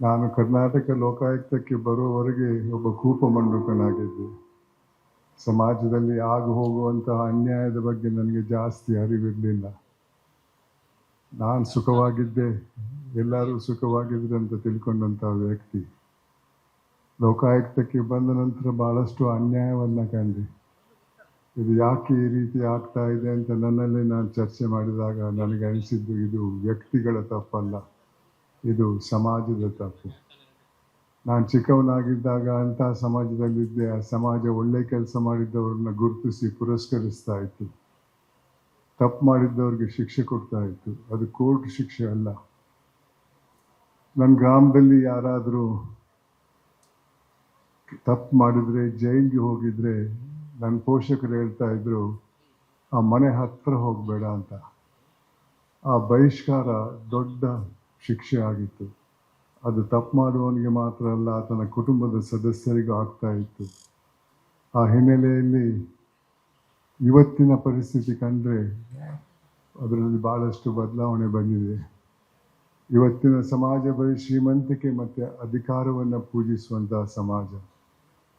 ನಾನು ಕರ್ನಾಟಕ ಲೋಕಾಯುಕ್ತಕ್ಕೆ ಬರುವವರೆಗೆ ಒಬ್ಬ ಕೂಪಮಂಡುಕನಾಗಿದ್ದೆ. ಸಮಾಜದಲ್ಲಿ ಆಗು ಹೋಗುವಂತಹ ಅನ್ಯಾಯದ ಬಗ್ಗೆ ನನಗೆ ಜಾಸ್ತಿ ಅರಿವಿರಲಿಲ್ಲ. ನಾನು ಸುಖವಾಗಿದ್ದೆ, ಎಲ್ಲರೂ ಸುಖವಾಗಿದ್ರು ಅಂತ ತಿಳ್ಕೊಂಡಂತಹ ವ್ಯಕ್ತಿ. ಲೋಕಾಯುಕ್ತಕ್ಕೆ ಬಂದ ನಂತರ ಬಹಳಷ್ಟು ಅನ್ಯಾಯವನ್ನು ಕಂಡೆ. ಇದು ಯಾಕೆ ಈ ರೀತಿ ಆಗ್ತಾ ಇದೆ ಅಂತ ನನ್ನಲ್ಲೇ ನಾನು ಚರ್ಚೆ ಮಾಡಿದಾಗ ನನಗೆ ಅನಿಸಿದ್ದು, ಇದು ವ್ಯಕ್ತಿಗಳ ತಪ್ಪಲ್ಲ, ಇದು ಸಮಾಜದ ತಪ್ಪು. ನಾನು ಚಿಕ್ಕವನಾಗಿದ್ದಾಗ ಅಂಥ ಸಮಾಜದಲ್ಲಿದ್ದೆ. ಆ ಸಮಾಜ ಒಳ್ಳೆ ಕೆಲಸ ಮಾಡಿದ್ದವ್ರನ್ನ ಗುರುತಿಸಿ ಪುರಸ್ಕರಿಸ್ತಾ ಇತ್ತು, ತಪ್ಪು ಮಾಡಿದ್ದವ್ರಿಗೆ ಶಿಕ್ಷೆ ಕೊಡ್ತಾ ಇತ್ತು. ಅದು ಕೋರ್ಟ್ ಶಿಕ್ಷೆ ಅಲ್ಲ. ನನ್ನ ಗ್ರಾಮದಲ್ಲಿ ಯಾರಾದರೂ ತಪ್ಪು ಮಾಡಿದರೆ, ಜೈಲಿಗೆ ಹೋಗಿದ್ರೆ, ನನ್ನ ಪೋಷಕರು ಹೇಳ್ತಾ ಇದ್ರು, ಆ ಮನೆ ಹತ್ರ ಹೋಗಬೇಡ ಅಂತ. ಆ ಬಹಿಷ್ಕಾರ ದೊಡ್ಡ ಶಿಕ್ಷೆ ಆಗಿತ್ತು. ಅದು ತಪ್ಪು ಮಾಡುವವನಿಗೆ ಮಾತ್ರ ಅಲ್ಲ, ಆತನ ಕುಟುಂಬದ ಸದಸ್ಯರಿಗೂ ಆಗ್ತಾ ಇತ್ತು. ಆ ಹಿನ್ನೆಲೆಯಲ್ಲಿ ಇವತ್ತಿನ ಪರಿಸ್ಥಿತಿ ಕಂಡ್ರೆ ಅದರಲ್ಲಿ ಭಾಳಷ್ಟು ಬದಲಾವಣೆ ಬಂದಿದೆ. ಇವತ್ತಿನ ಸಮಾಜ ಬರೀ ಶ್ರೀಮಂತಿಕೆ ಮತ್ತು ಅಧಿಕಾರವನ್ನು ಪೂಜಿಸುವಂತಹ ಸಮಾಜ.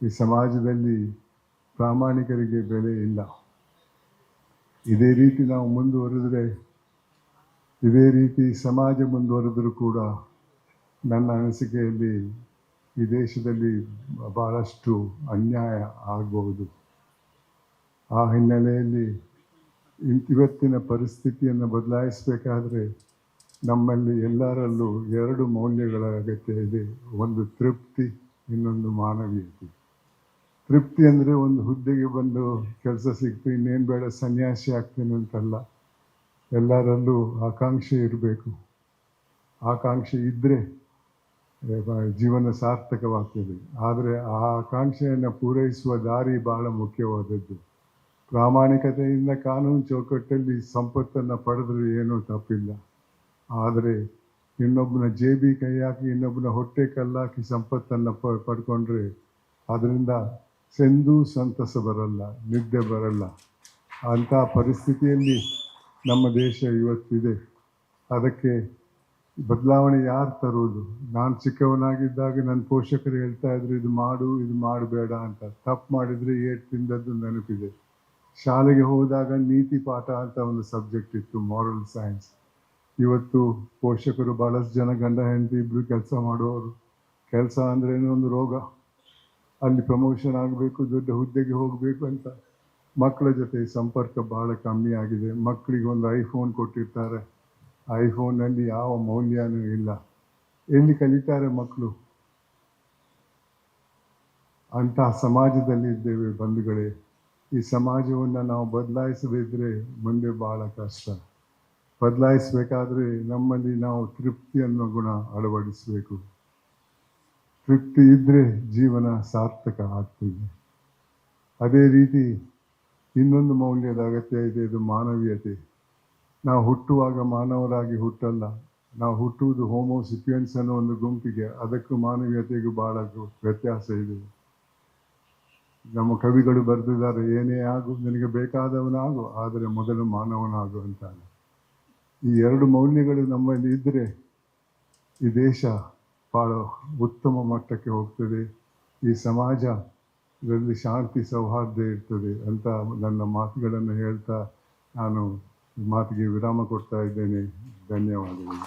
ಈ ಸಮಾಜದಲ್ಲಿ ಪ್ರಾಮಾಣಿಕರಿಗೆ ಬೆಲೆ ಇಲ್ಲ. ಇದೇ ರೀತಿ ನಾವು ಮುಂದುವರೆದರೆ, ಇದೇ ರೀತಿ ಸಮಾಜ ಮುಂದುವರೆದರೂ ಕೂಡ ನನ್ನ ಅನಿಸಿಕೆಯಲ್ಲಿ ಈ ದೇಶದಲ್ಲಿ ಬಹಳಷ್ಟು ಅನ್ಯಾಯ ಆಗಬಹುದು. ಆ ಹಿನ್ನೆಲೆಯಲ್ಲಿ ಇವತ್ತಿನ ಪರಿಸ್ಥಿತಿಯನ್ನು ಬದಲಾಯಿಸಬೇಕಾದ್ರೆ ನಮ್ಮಲ್ಲಿ ಎಲ್ಲರಲ್ಲೂ ಎರಡು ಮೌಲ್ಯಗಳ ಅಗತ್ಯ ಇದೆ. ಒಂದು ತೃಪ್ತಿ, ಇನ್ನೊಂದು ಮಾನವೀಯತೆ. ತೃಪ್ತಿ ಅಂದರೆ ಒಂದು ಹುದ್ದೆಗೆ ಬಂದು ಕೆಲಸ ಸಿಕ್ತು, ಇನ್ನೇನು ಬೇಡ ಸನ್ಯಾಸಿ ಆಗ್ತೇನೆ ಅಂತಲ್ಲ. ಎಲ್ಲರಲ್ಲೂ ಆಕಾಂಕ್ಷೆ ಇರಬೇಕು. ಆಕಾಂಕ್ಷೆ ಇದ್ದರೆ ಜೀವನ ಸಾರ್ಥಕವಾಗ್ತದೆ. ಆದರೆ ಆ ಆಕಾಂಕ್ಷೆಯನ್ನು ಪೂರೈಸುವ ದಾರಿ ಬಹಳ ಮುಖ್ಯವಾದದ್ದು. ಪ್ರಾಮಾಣಿಕತೆಯಿಂದ ಕಾನೂನು ಚೌಕಟ್ಟಲ್ಲಿ ಸಂಪತ್ತನ್ನು ಪಡೆದ್ರೆ ಏನೂ ತಪ್ಪಿಲ್ಲ. ಆದರೆ ಇನ್ನೊಬ್ಬನ ಜೇಬಿ ಕೈ ಹಾಕಿ, ಇನ್ನೊಬ್ಬನ ಹೊಟ್ಟೆ ಕಲ್ಲಾಕಿ ಸಂಪತ್ತನ್ನು ಪಡ್ಕೊಂಡ್ರೆ ಅದರಿಂದ ಸೆಂದೂ ಸಂತಸ ಬರಲ್ಲ, ನಿದ್ದೆ ಬರಲ್ಲ. ಅಂಥ ಪರಿಸ್ಥಿತಿಯಲ್ಲಿ ನಮ್ಮ ದೇಶ ಇವತ್ತಿದೆ. ಅದಕ್ಕೆ ಬದಲಾವಣೆ ಯಾರು ತರುವುದು? ನಾನು ಚಿಕ್ಕವನಾಗಿದ್ದಾಗ ನನ್ನ ಪೋಷಕರು ಹೇಳ್ತಾ ಇದ್ರು, ಇದು ಮಾಡು, ಇದು ಮಾಡಬೇಡ ಅಂತ. ತಪ್ಪು ಮಾಡಿದರೆ ಏಟು ತಿಂದದ್ದು ನೆನಪಿದೆ. ಶಾಲೆಗೆ ಹೋದಾಗ ನೀತಿ ಪಾಠ ಅಂತ ಒಂದು ಸಬ್ಜೆಕ್ಟ್ ಇತ್ತು, ಮಾರಲ್ ಸೈನ್ಸ್. ಇವತ್ತು ಪೋಷಕರು ಭಾಳಷ್ಟು ಜನ ಗಂಡ ಹೆಂಡತಿ ಇಬ್ಬರು ಕೆಲಸ ಮಾಡುವವರು. ಕೆಲಸ ಅಂದ್ರೇನೋ ಒಂದು ರೋಗ. ಅಲ್ಲಿ ಪ್ರಮೋಷನ್ ಆಗಬೇಕು, ದೊಡ್ಡ ಹುದ್ದೆಗೆ ಹೋಗಬೇಕು ಅಂತ ಮಕ್ಕಳ ಜೊತೆ ಸಂಪರ್ಕ ಭಾಳ ಕಮ್ಮಿ ಆಗಿದೆ. ಮಕ್ಕಳಿಗೆ ಒಂದು ಐಫೋನ್ ಕೊಟ್ಟಿರ್ತಾರೆ, ಐಫೋನ್ನಲ್ಲಿ ಯಾವ ಮೌಲ್ಯನೂ ಇಲ್ಲ. ಎಲ್ಲಿ ಕಲಿತಾರೆ ಮಕ್ಕಳು? ಅಂತಹ ಸಮಾಜದಲ್ಲಿ ಇದ್ದೇವೆ ಬಂಧುಗಳೇ. ಈ ಸಮಾಜವನ್ನು ನಾವು ಬದಲಾಯಿಸದಿದ್ದರೆ ಮುಂದೆ ಭಾಳ ಕಷ್ಟ. ಬದಲಾಯಿಸಬೇಕಾದ್ರೆ ನಮ್ಮಲ್ಲಿ ನಾವು ತೃಪ್ತಿ ಅನ್ನೋ ಗುಣ ಅಳವಡಿಸಬೇಕು. ತೃಪ್ತಿ ಇದ್ದರೆ ಜೀವನ ಸಾರ್ಥಕ ಆಗ್ತದೆ. ಅದೇ ರೀತಿ ಇನ್ನೊಂದು ಮೌಲ್ಯದ ಅಗತ್ಯ ಇದೆ, ಇದು ಮಾನವೀಯತೆ. ನಾವು ಹುಟ್ಟುವಾಗ ಮಾನವರಾಗಿ ಹುಟ್ಟಲ್ಲ. ನಾವು ಹುಟ್ಟುವುದು ಹೋಮೋಸಿಪಿಯನ್ಸ್ ಅನ್ನೋ ಒಂದು ಗುಂಪಿಗೆ. ಅದಕ್ಕೂ ಮಾನವೀಯತೆಗೂ ಭಾಳ ವ್ಯತ್ಯಾಸ ಇದೆ. ನಮ್ಮ ಕವಿಗಳು ಬರೆದಿದ್ದಾರೆ, ಏನೇ ಆಗು ನಿನಗೆ ಬೇಕಾದವನಾಗು, ಆದರೆ ಮೊದಲು ಮಾನವನಾಗು ಅಂತಾನೆ. ಈ ಎರಡು ಮೌಲ್ಯಗಳು ನಮ್ಮಲ್ಲಿ ಇದ್ದರೆ ಈ ದೇಶ ಭಾಳ ಉತ್ತಮ ಮಟ್ಟಕ್ಕೆ ಹೋಗ್ತದೆ. ಈ ಸಮಾಜ ಇದರಲ್ಲಿ ಶಾಂತಿ ಸೌಹಾರ್ದ ಇರ್ತದೆ ಅಂತ ನನ್ನ ಮಾತುಗಳನ್ನು ಹೇಳ್ತಾ ನಾನು ಮಾತಿಗೆ ವಿರಾಮ ಕೊಡ್ತಾ ಇದ್ದೇನೆ. ಧನ್ಯವಾದಗಳು.